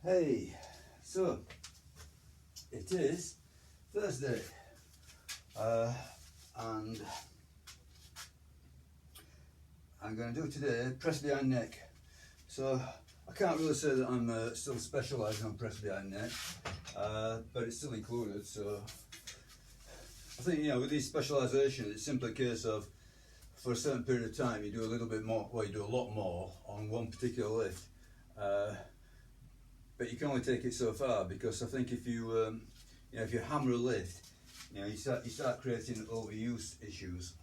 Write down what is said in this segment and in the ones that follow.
Hey, so it is Thursday, and I'm going to do today press behind neck. So I can't really say that I'm still specialising on press behind neck, but it's still included. So I think, you know, with these specialisations, it's simply a case of for a certain period of time you do a little bit more, well, you do a lot more on one particular lift. But you can only take it so far, because I think if you, you know, if you hammer a lift, you know, you start creating overuse issues.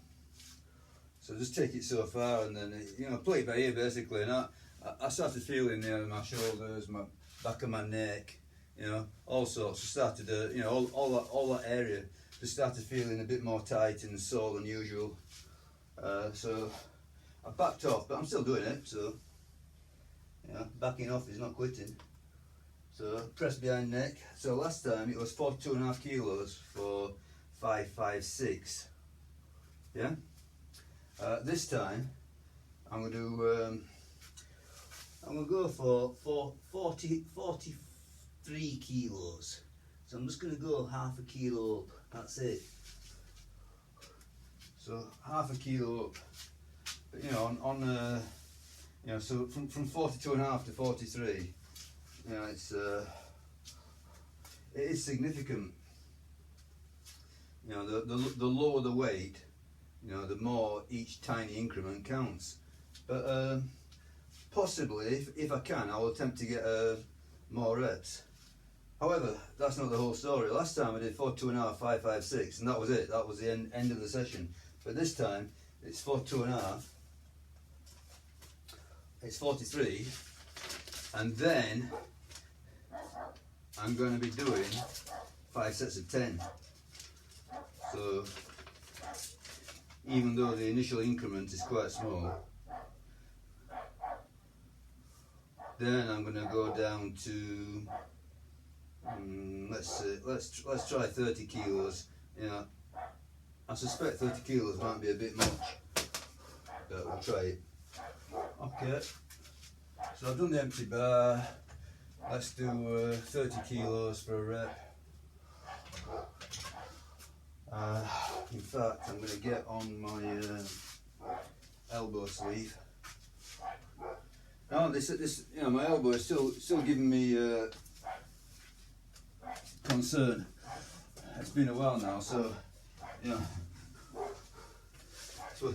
So just take it so far, and then you know, play it by ear basically. And I started feeling, you know, my shoulders, my back of my neck, you know, all sorts. I started, you know, all that area just started feeling a bit more tight and sore than usual. So I backed off, but I'm still doing it. So, you know, backing off is not quitting. So press behind neck. So last time it was 42.5 kilos for 556. Yeah. This time I'm gonna do. I'm gonna go for 43 kilos. So I'm just gonna go half a kilo up. That's it. So half a kilo up. But, you know, on you know, so from 42.5 to 43. You know, it is significant. You know, the lower the weight, you know, the more each tiny increment counts. But possibly, if I can, I'll attempt to get more reps. However, that's not the whole story. Last time I did 42.5, 556, and that was it. That was the end of the session. But this time, it's 42.5. It's 43, and then I'm going to be doing 5 sets of 10. So even though the initial increment is quite small, then I'm going to go down to let's try 30 kilos. You know, I suspect 30 kilos might be a bit much, but we'll try it. Okay, so I've done the empty bar. Let's do 30 kilos for a rep. In fact, I'm going to get on my elbow sleeve. Now this, you know, my elbow is still giving me concern. It's been a while now, so you know, so,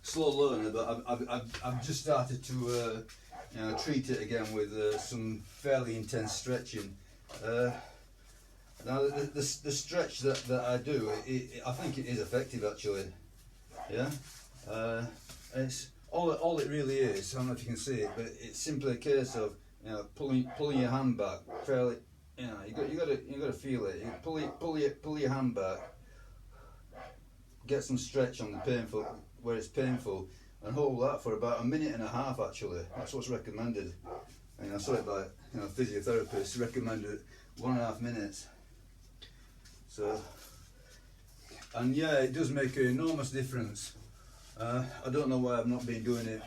slow learner. But I've just started to you know, treat it again with some fairly intense stretching. Now the stretch that I do, I think it is effective actually. Yeah, it's all it really is. I don't know if you can see it, but it's simply a case of, you know, pulling your hand back fairly. You know, you got to feel it. You pull your hand back, get some stretch on the painful where it's painful, and hold that for about 1.5 minutes actually. That's what's recommended. And I saw it by, you know, physiotherapists recommended 1.5 minutes. So, and yeah, it does make an enormous difference. I don't know why I've not been doing it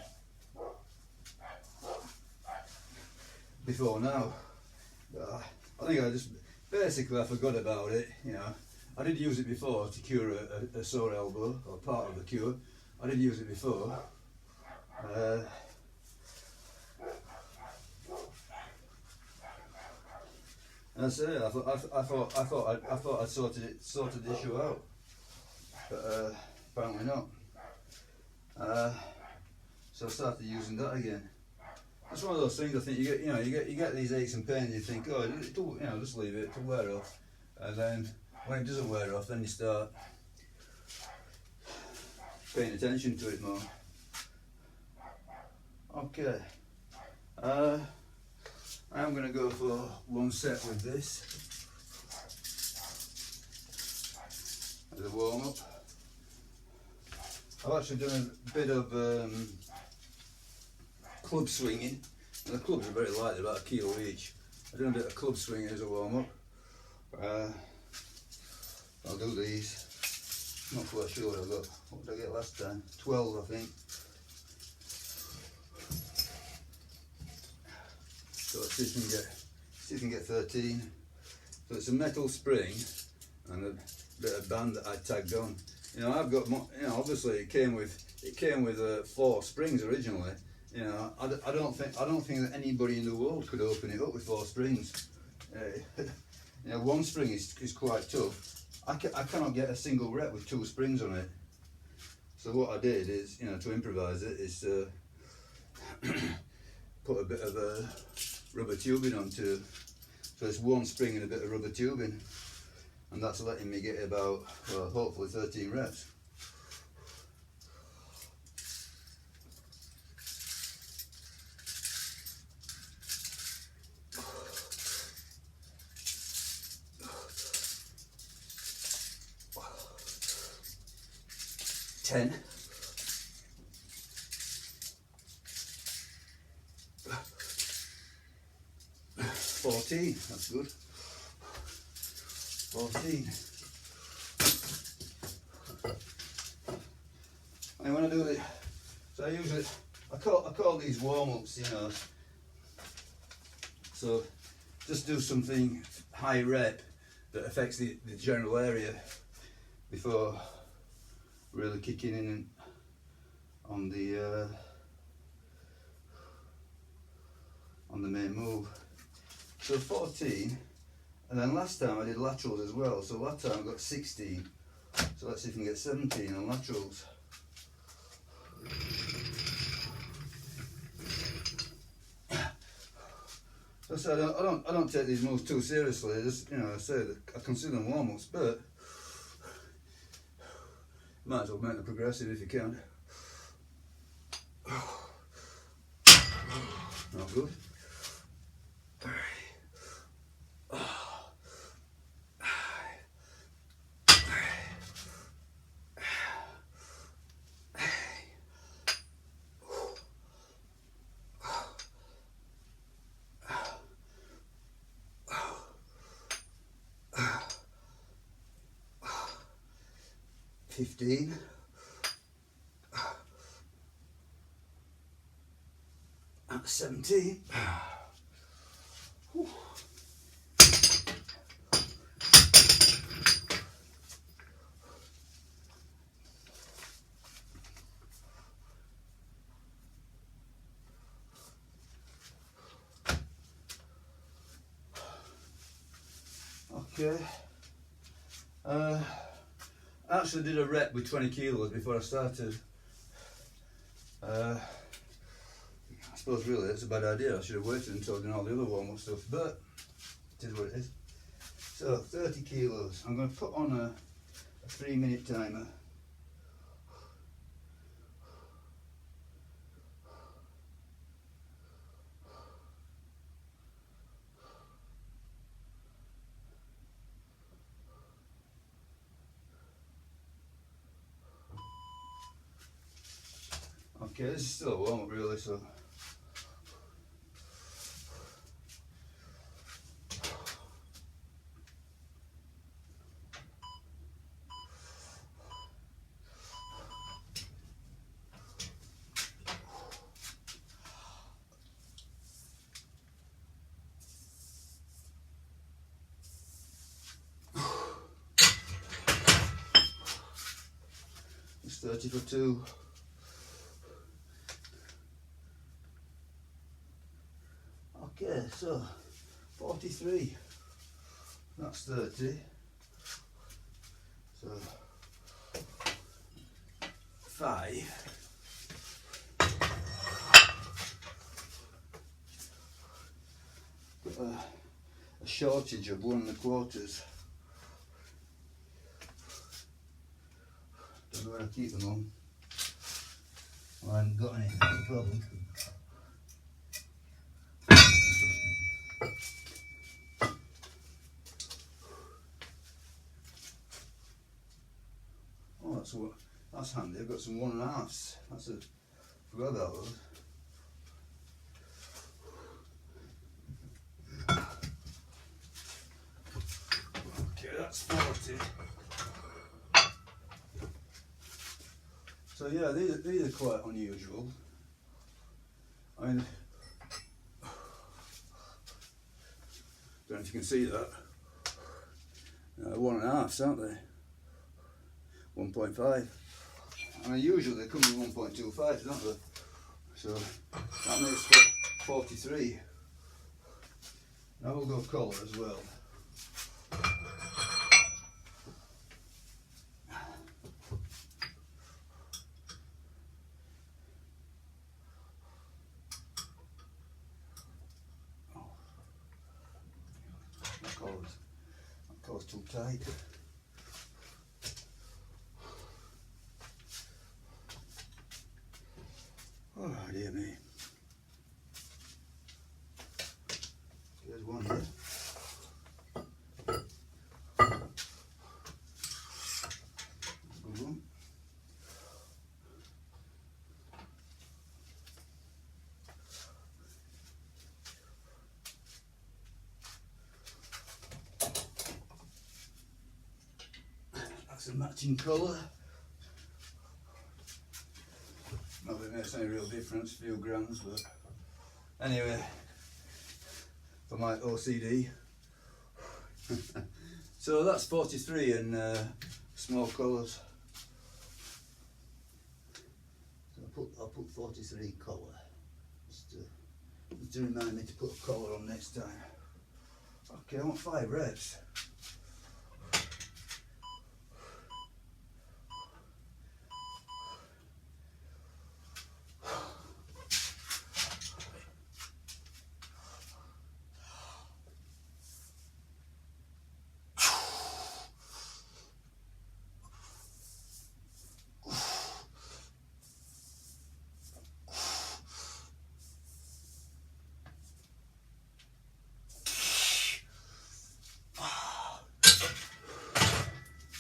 before now. I think I just basically I forgot about it. You know, I did use it before to cure a sore elbow, or part of the cure. I did use it before. And I say, I thought I'd sorted the issue out, but apparently not. So I started using that again. It's one of those things. I think you get these aches and pains. You think, oh, you know, just leave it, it'll wear off. And then when it doesn't wear off, then you start paying attention to it more. Okay. I'm going to go for one set with this as a warm up. I've actually done a bit of club swinging, and the clubs are very light, about 1 kilo each. I've done a bit of club swinging as a warm up. I'll do these. Not quite sure what I got. What did I get last time? 12, I think. So let's see if we can see if you can get 13. So it's a metal spring and a bit of band that I tagged on. You know, I've got, you know, obviously it came with 4 springs originally. You know, I don't think that anybody in the world could open it up with 4 springs. You know, 1 spring is quite tough. I cannot get a single rep with 2 springs on it. So what I did is, you know, to improvise it, is put a bit of rubber tubing onto. So it's 1 spring and a bit of rubber tubing, and that's letting me get about, well, hopefully 13 reps. Ten. 14, that's good. 14. And when I do it, so I call these warm-ups, you know. So just do something high rep that affects the general area before really kicking in on the main move. So 14, and then last time I did laterals as well, so last time I got 16, so let's see if we can get 17 on laterals. So I don't take these moves too seriously. I just, you know, I say that I consider them warm-ups, but might as well make them progressive if you can. Not good. 15. And 17. Whew. Okay. I actually did a rep with 20 kilos before I started. I suppose really it's a bad idea. I should have waited until I'd done all the other warm-up stuff, but it is what it is. So 30 kilos. I'm going to put on a 3-minute timer. Okay, this is still a warm-up really, so it's 30 for 2. Okay, so 43, that's 30, so 5, got a shortage of 1 1/4. Don't know where I keep them on. Well, I haven't got any, that's the problem. That's handy. I've got some 1 1/2s. Forgot about those. Okay, that's 40. So yeah, these are quite unusual. I mean, don't know if you can see that. 1.5, aren't they? 1.5. I mean, usually they come in 1.25, don't they? So that makes 43. Now we'll go colour as well. That collar's too tight. Oh dear me. There's one here. Good one. That's a matching colour. Not that it makes any real difference, a few grams, but anyway, for my OCD. So that's 43 in small colours. So I'll put 43 colour. Just to remind me to put a colour on next time. Okay, I want 5 reps.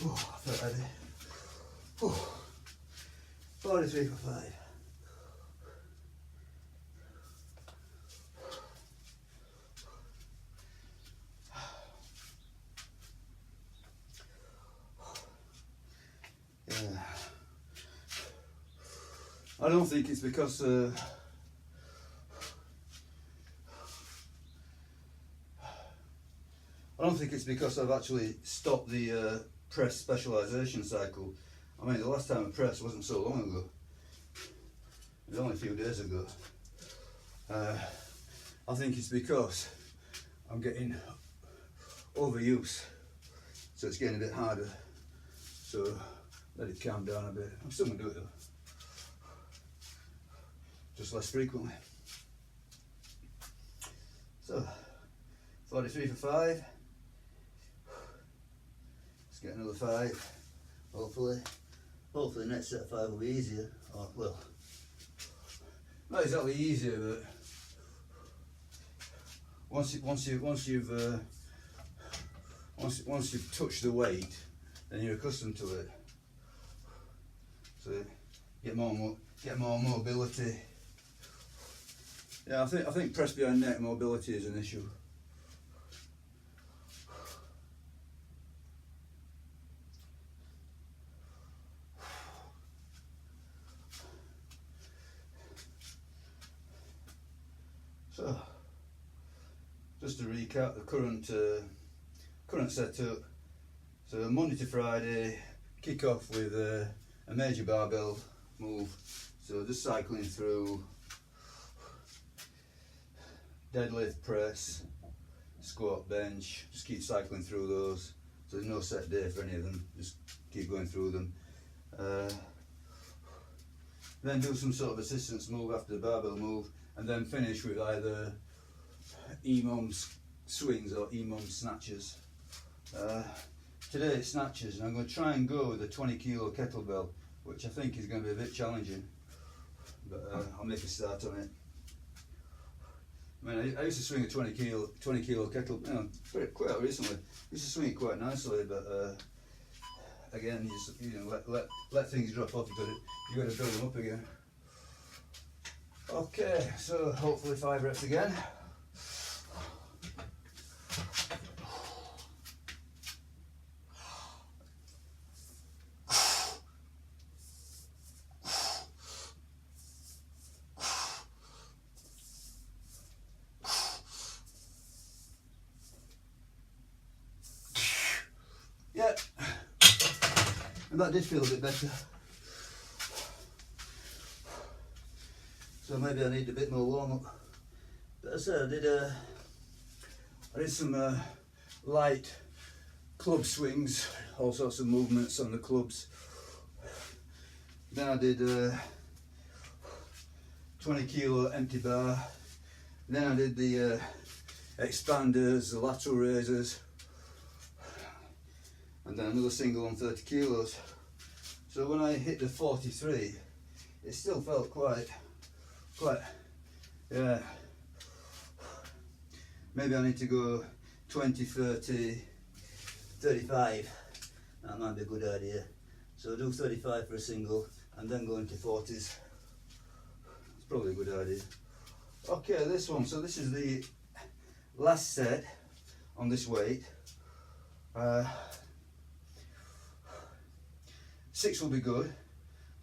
Oh, I felt heavy. Oh, 43 for 5. Yeah. I don't think it's because I've actually stopped the press specialisation cycle. I mean, the last time I pressed wasn't so long ago. It was only a few days ago. I think it's because I'm getting overuse, so it's getting a bit harder. So let it calm down a bit. I'm still gonna do it though, just less frequently. So 43 for 5. Let's get another 5. Hopefully the next set of 5 will be easier. Or, well, not exactly easier, but once you've touched the weight, then you're accustomed to it. So get more mobility. Yeah, I think press behind neck mobility is an issue. So, just to recap the current setup. So Monday to Friday, kick off with a major barbell move. So just cycling through deadlift, press, squat, bench. Just keep cycling through those. So there's no set day for any of them. Just keep going through them. Then do some sort of assistance move after the barbell move, and then finish with either EMOM swings or EMOM snatches. Today it's snatches, and I'm going to try and go with a 20 kilo kettlebell, which I think is going to be a bit challenging, but I'll make a start on it. I mean, I used to swing a 20 kilo kettlebell, quite recently. I used to swing it quite nicely, but again, let things drop off. You got to build them up again. Okay, so hopefully 5 reps again. and that did feel a bit better. So maybe I need a bit more warm up. But as I said, I did some light club swings, all sorts of movements on the clubs. Then I did 20 kilo empty bar. Then I did the expanders, the lateral raises, and then another single on 30 kilos. So when I hit the 43, it still felt quite, yeah. Maybe I need to go 20, 30, 35. That might be a good idea. So do 35 for a single and then go into 40s. It's probably a good idea. Okay, this one. So this is the last set on this weight. 6 will be good,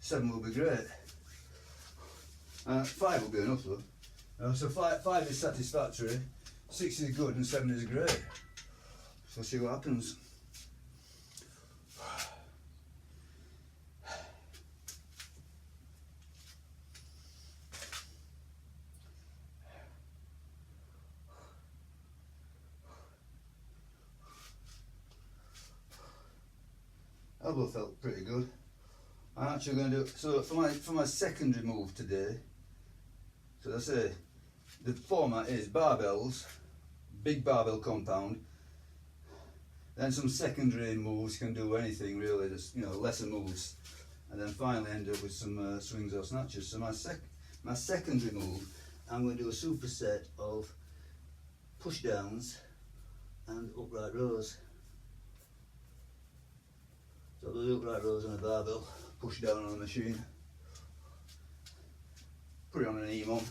7 will be great. 5 will be enough though. So 5 is satisfactory, 6 is good and 7 is great. So we'll see what happens. Elbow felt pretty good. I'm actually going to do, so for my secondary move today, so I say the format is barbells, big barbell compound, then some secondary moves, can do anything really, just, you know, lesser moves, and then finally end up with some swings or snatches. So my secondary move, I'm going to do a superset of push downs and upright rows. So the upright rows on a barbell, push down on a machine, put it on an EMOM,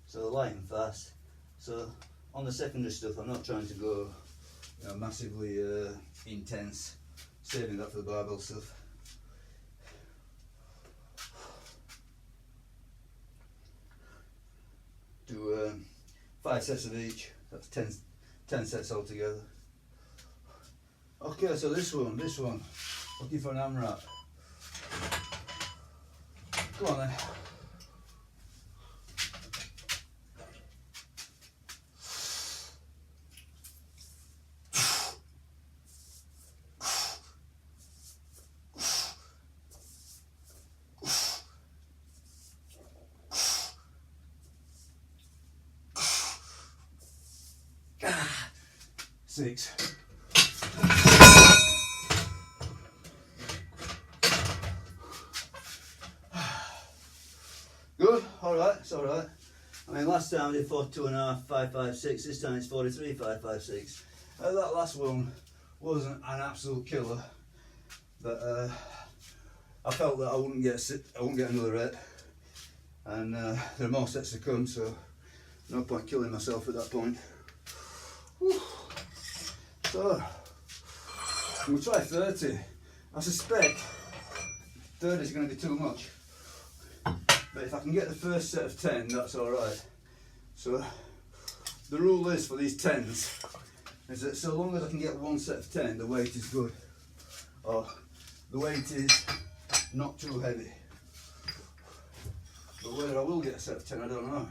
so light and fast. So on the secondary stuff, I'm not trying to go, you know, massively intense, saving that for the barbell stuff. Do 5 sets of each, that's 10 sets altogether. Okay, so this one, looking for an AMRAP. Go on then. Six. Good, alright, it's alright. I mean, last time I did 42.5, 556, this time it's 43, 556. That last one wasn't an absolute killer, but I felt that I wouldn't get another rep, and there are more sets to come, so no point killing myself at that point. Whew. So, I'm going to try 30. I suspect 30 is going to be too much. But if I can get the first set of 10, that's alright. So the rule is for these 10s is that so long as I can get one set of 10, the weight is good. Or the weight is not too heavy. But whether I will get a set of 10, I don't know.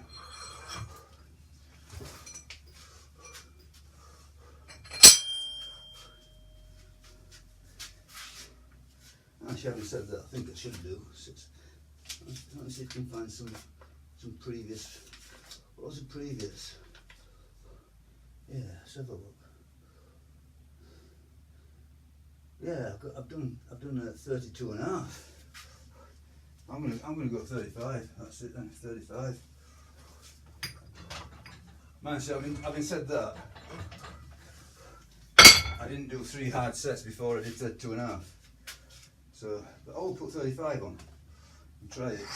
Actually, having said that, I think I should do 6. Let me see if I can find some previous. What was the previous? Yeah, let's have a look. Yeah, I've done 32.5. I'm gonna go 35. That's it then, 35. Man, see, having said that, I didn't do 3 hard sets before I did 32.5. So, but I'll put 35 on and try it.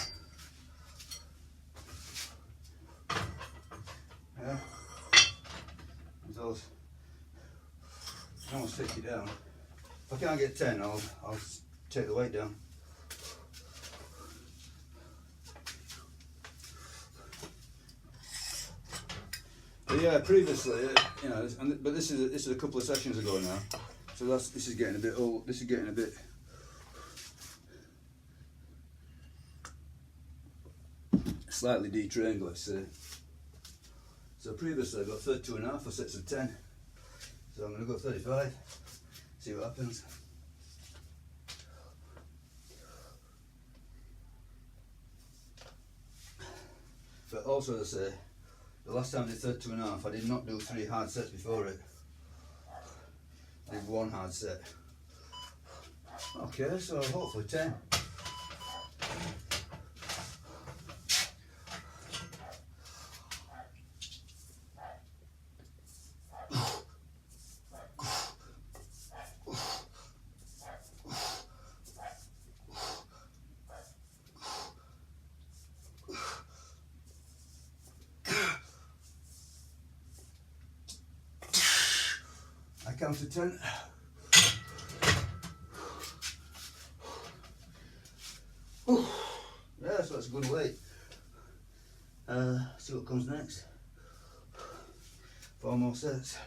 Yeah. Those. I don't want to stick it down. If I can't get 10, I'll take the weight down. But yeah, previously, but this is a couple of sessions ago now. So this is getting a bit old. This is getting a bit slightly detrained, let's say. So previously I got 32.5 for sets of 10. So I'm going to go 35, see what happens. But also to say, the last time I did 32.5, I did not do 3 hard sets before it. I did 1 hard set. Okay, so hopefully 10. I counted 10. Yeah, so that's a good weight. See what comes next. 4 more sets.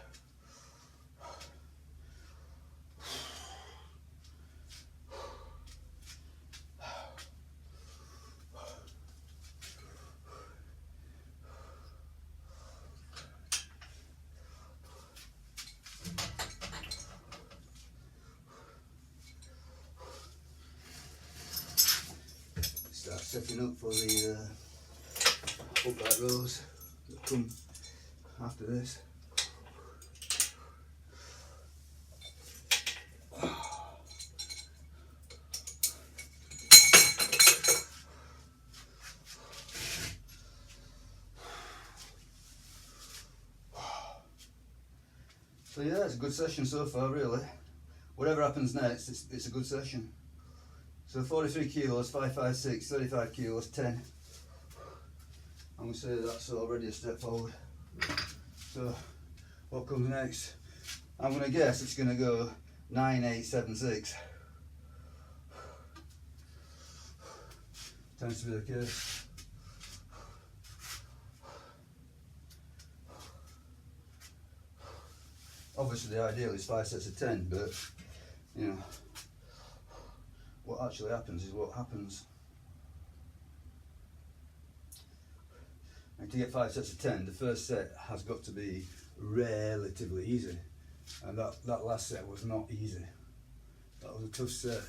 Start setting up for the upright rows that come after this. So yeah, it's a good session so far really. Whatever happens next, it's a good session. So 43 kilos, 556, 35 kilos, 10. I'm going to say that's already a step forward. So what comes next? I'm going to guess it's going to go 9, 8, 7, 6. Tends to be the case. Obviously the ideal is 5 sets of 10, but you know, what actually happens is what happens. And to get 5 sets of 10, the first set has got to be relatively easy. And that last set was not easy. That was a tough set.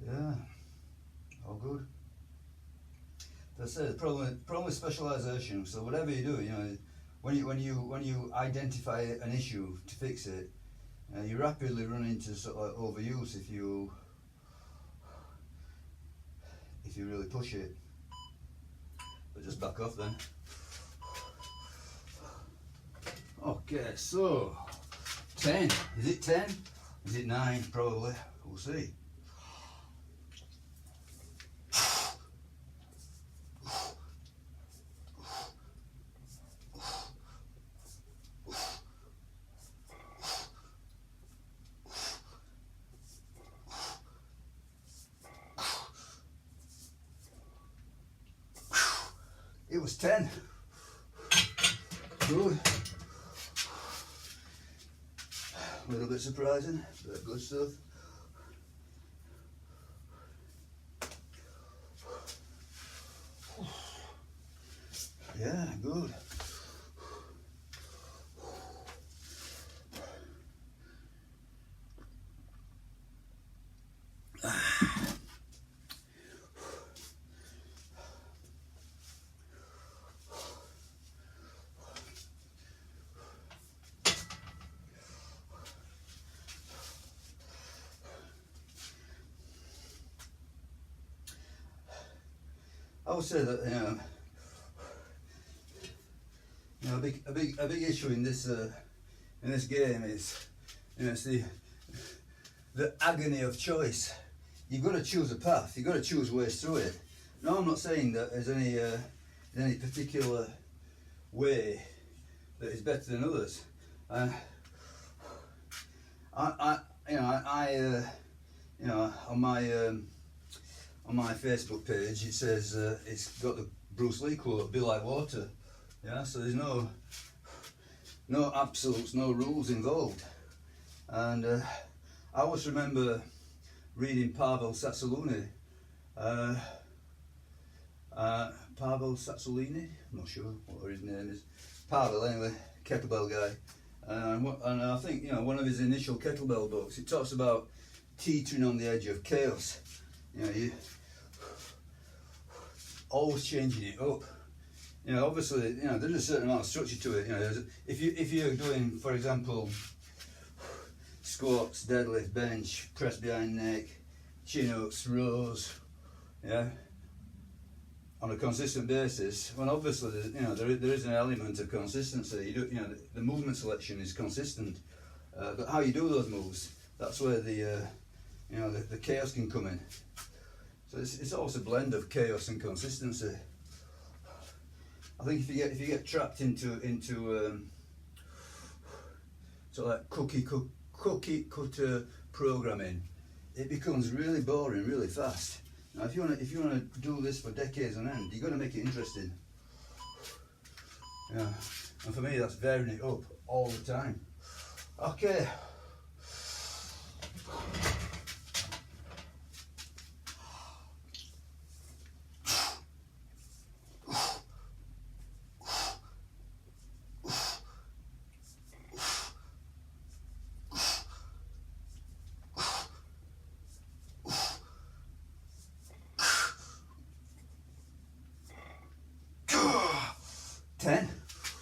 Yeah, all good. That's it. The problem with specialisation. So whatever you do, you know, when you identify an issue to fix it, you rapidly run into sort of overuse if you really push it. But just back off then. Okay, so 10. Is it 10? Is it 9? Probably. We'll see. It was 10. Good. A little bit surprising, but good stuff. Yeah, good. I would say that a big issue in this game is, you know, it's the agony of choice. You've got to choose a path. You've got to choose ways through it. No, I'm not saying that there's any particular way that is better than others. Uh, I you know, on my Facebook page, it says it's got the Bruce Lee quote, "Be like water." Yeah, so there's no absolutes, no rules involved. And I always remember reading Pavel Tsatsouline. Pavel Tsatsouline, I'm not sure what his name is. Pavel, anyway, kettlebell guy. And I think, you know, one of his initial kettlebell books, it talks about teetering on the edge of chaos. You know, you always changing it up. You know, obviously, you know, there's a certain amount of structure to it. You know, if you're doing, for example, squats, deadlift, bench, press behind neck, chin ups, rows, yeah, on a consistent basis, well, obviously, you know, there is an element of consistency. You know, the movement selection is consistent, but how you do those moves, that's where the you know, the chaos can come in. So it's always a blend of chaos and consistency. I think if you get trapped into sort of like cookie cutter programming, it becomes really boring really fast. Now, if you wanna do this for decades on end, you've got to make it interesting. Yeah, and for me, that's varying it up all the time. Okay.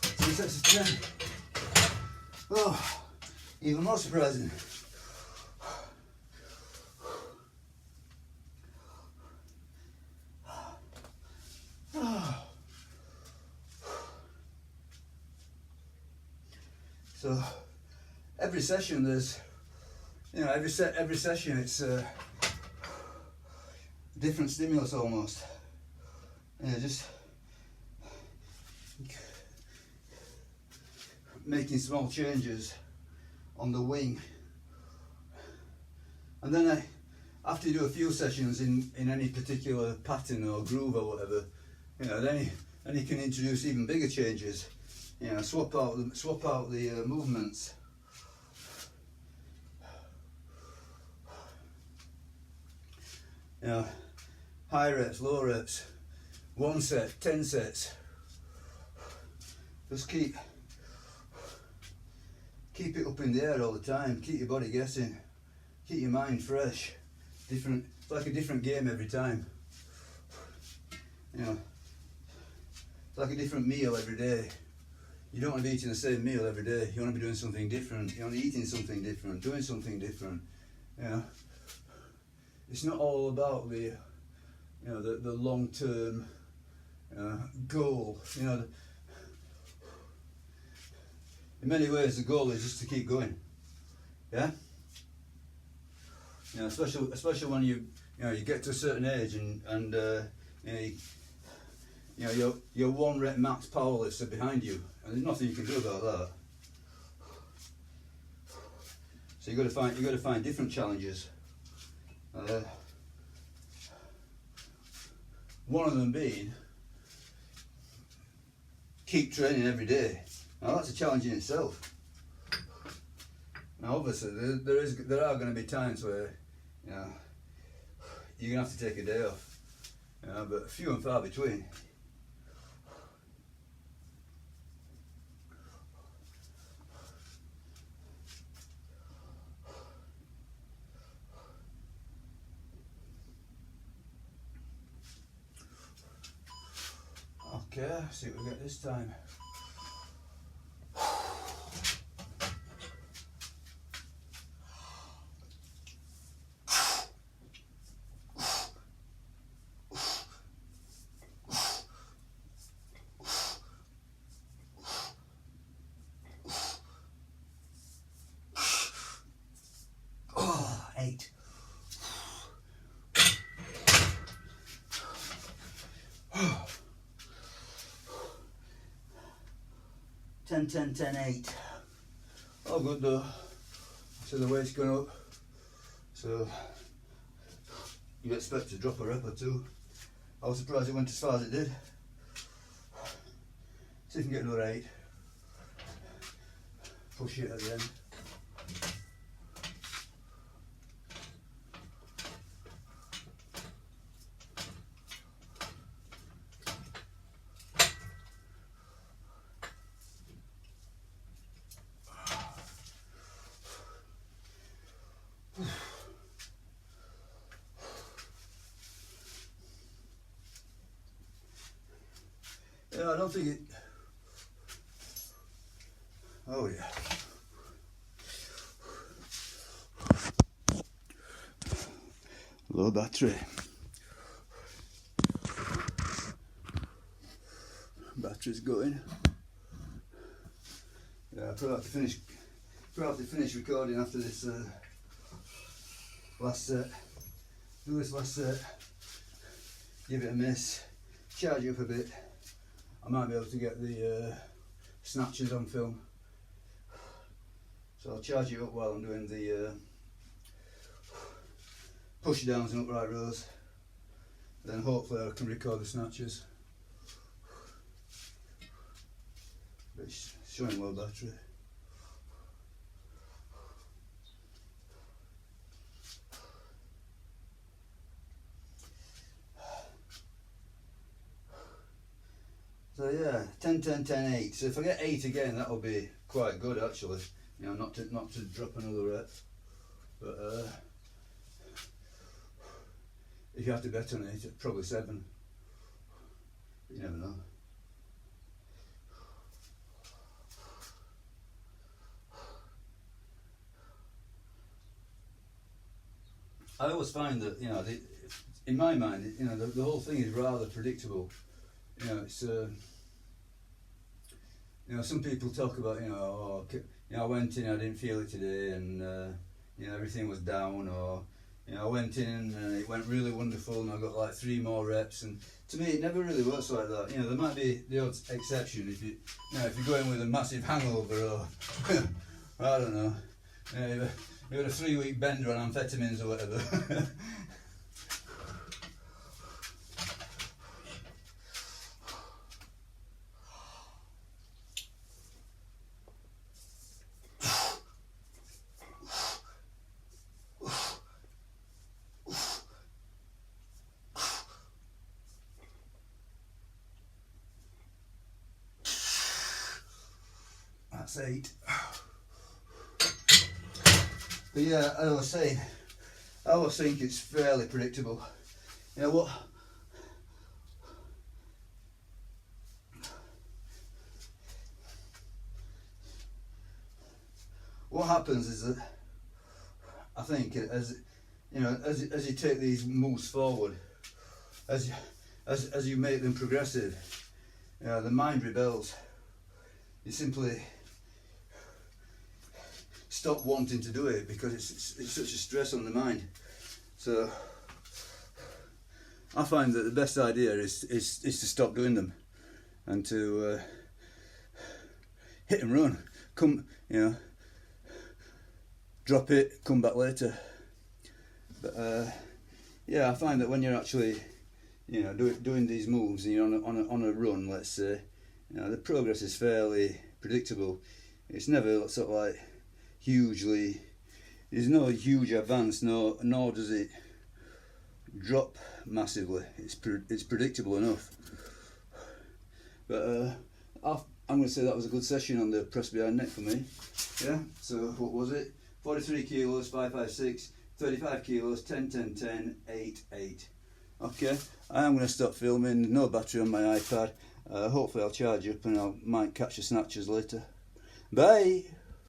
Three sets of 10. Oh, even more surprising. So every session there's, you know, every session it's a different stimulus almost. You know, just making small changes on the wing, and then after you do a few sessions in any particular pattern or groove or whatever, you know, then you can introduce even bigger changes. You know, swap out the movements. You know, high reps, low reps, 1 set, 10 sets. Just keep it up in the air all the time. Keep your body guessing. Keep your mind fresh. Different. It's like a different game every time. You know, it's like a different meal every day. You don't want to be eating the same meal every day. You want to be doing something different. You want to be eating something different, doing something different. You know, it's not all about the, you know, the long-term goal. You know. In many ways, the goal is just to keep going. Yeah. You know, especially when you get to a certain age and you know your 1 rep max power lifts are behind you, and there's nothing you can do about that. So you got to find different challenges. One of them being keep training every day. Now that's a challenge in itself. Now obviously there are going to be times where, you know, you're going to have to take a day off, you know, but few and far between. Okay, let's see what we get this time. Oh, 8. 10, 10, 10, 8. all good though. So the weight's gone up. So you expect to drop a rep or two. I was surprised it went as far as it did. See if you can get another 8. Push it at the end. Yeah, I don't think it. Oh yeah. Low battery. Battery's going. Yeah, I'll probably have to finish recording after this last set. Do this last set. Give it a miss. Charge it up a bit. I might be able to get the snatches on film. So I'll charge it up while I'm doing the push downs and upright rows. Then hopefully I can record the snatches. But it's showing low battery. So yeah, 10, 10, 10, 8. So if I get 8 again, that'll be quite good actually. You know, not to drop another rep. But if you have to bet on it, probably 7. But you never know. I always find that, you know, in my mind, you know, the whole thing is rather predictable. You know, it's you know, some people talk about, you know, oh, you know, I went in, I didn't feel it today, and you know, everything was down, or you know, I went in and it went really wonderful, and I got like 3 more reps. And to me, it never really works like that. You know, there might be the odd exception if you know, if you're going with a massive hangover, or I don't know, you know, you got a 3-week bender on amphetamines or whatever. That's 8. But yeah, as I was saying, I always think it's fairly predictable. You know what happens is that I think as you know, as you take these moves forward, as you make them progressive, you know, the mind rebels. You simply stop wanting to do it because it's such a stress on the mind. So I find that the best idea is to stop doing them and to hit and run. Come, you know, drop it, come back later. But yeah, I find that when you're actually, you know, doing these moves and you're on a run, let's say, you know, the progress is fairly predictable. It's never sort of like hugely, there's no huge advance, nor does it drop massively. It's predictable enough. But I'm going to say that was a good session on the press behind neck for me. Yeah, so what was it? 43 kilos, 556, 35 kilos, 10, 10, 10, 8, 8. Okay, I am going to stop filming, no battery on my iPad. Hopefully I'll charge up and I might catch the snatches later. Bye!